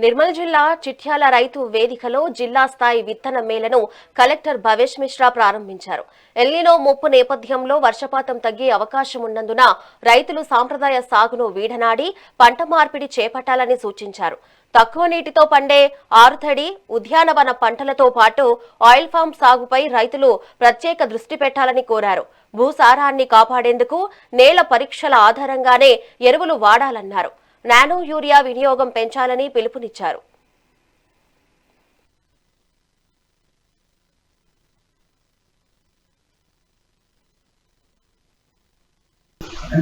నిర్మల్ జిల్లా చిట్యాల రైతు వేదికలో జిల్లా స్థాయి విత్తన మేళను కలెక్టర్ భవేష్ మిశ్రా ప్రారంభించారు. ఎల్నినో ముప్పు నేపథ్యంలో వర్షపాతం తగ్గే అవకాశం ఉన్నందున రైతులు సాంప్రదాయ సాగును వీడనాడి పంట మార్పిడి చేపట్టాలని సూచించారు. తక్కువ నీటితో పండే ఆరుతడి ఉద్యానవన పంటలతో పాటు ఆయిల్ ఫామ్ సాగుపై రైతులు ప్రత్యేక దృష్టి పెట్టాలని కోరారు. భూసారాన్ని కాపాడేందుకు నేల పరీక్షల ఆధారంగానే ఎరువులు వాడాలన్నారు. నానో యూరియా వినియోగం పెంచాలని పిలుపునిచ్చారు.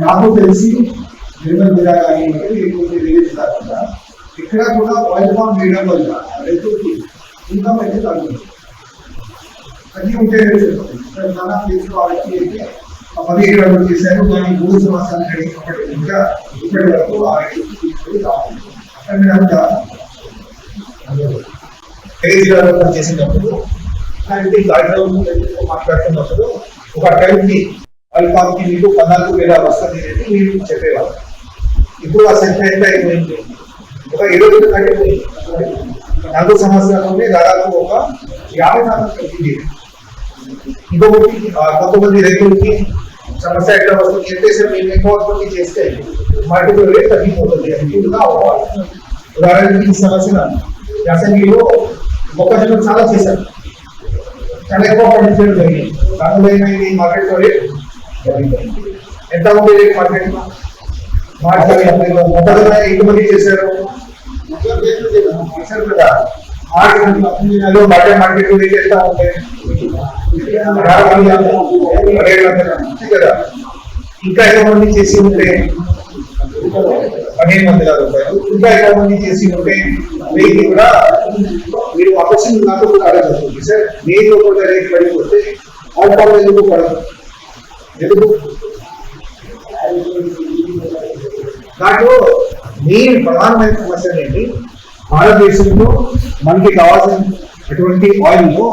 నాకు తెలిసి ఇక్కడ కూడా ఆయిల్ ఫామ్ వేయడం వల్ల రైతులకి ఇన్కమ్ అయితే తగ్గుతుంది. తగ్గి ఉంటే చాలా ప్లేస్ వాళ్ళకి అయితే 17 అడుగులు చేశారు, కానీ 3 సంవత్సరాలు జరిగినప్పటికీ ఇంకా ఇప్పటి వరకు ఆ రైతులు తీసుకొని రావాలి. అక్కడ చేసేటప్పుడు మాట్లాడుతున్నప్పుడు ఒక టైంకి ఆయిల్ ఫామ్కి మీకు 14,000 వస్తుంది అని మీరు చెప్పేవాళ్ళు. ఇప్పుడు ఆ సంఖ్య ఎంత అయిపోయింది? ఒక 20 కంటే 4 సంవత్సరాలలోనే దాదాపు ఒక 50% తగ్గింది. ఇంకొకటి కొంతమంది రైతులకి సమస్య ఎట్లా వస్తుంది అంటే సార్ మేము ఎక్కువ ఉత్పత్తి చేస్తే మార్కెట్ రేట్ తగ్గిపోతుంది అని కూడా అవ్వాలి. ఉదాహరణకి ఈ సమస్య యాసంగిలో మొక్కజొన్న చాలా చేశారు, చాలా ఎక్కువ పండించడం జరిగింది. దానిలో ఏమైంది? మార్కెట్ రేట్ ఎంత ఉంది? మార్కెట్ మొక్కజొన్న ఎంతమంది చేశారు కదా, మార్కెట్ రేట్ ఎంత ఉంటాయి కదా. ఇంకా ఎక్కువ మంది చేసి ఉంటే 15,000 రూపాయలు, ఇంకా ఎక్కువ మంది చేసి ఉంటే వెయ్యి కూడా మీరు ఆపరేషన్ నాకు కూడా అడగలుగుతుంది. సార్ వెయ్యి రూపాయల రేట్ పడిపోతే ఆల్ఫామ్ ఎందుకు పడదు? ఎందుకు? దాంట్లో మెయిన్ ప్రధానమైన సమస్య ఏంటి? భారతదేశంలో మనకి కావాల్సిన అటువంటి ఆయిల్ లో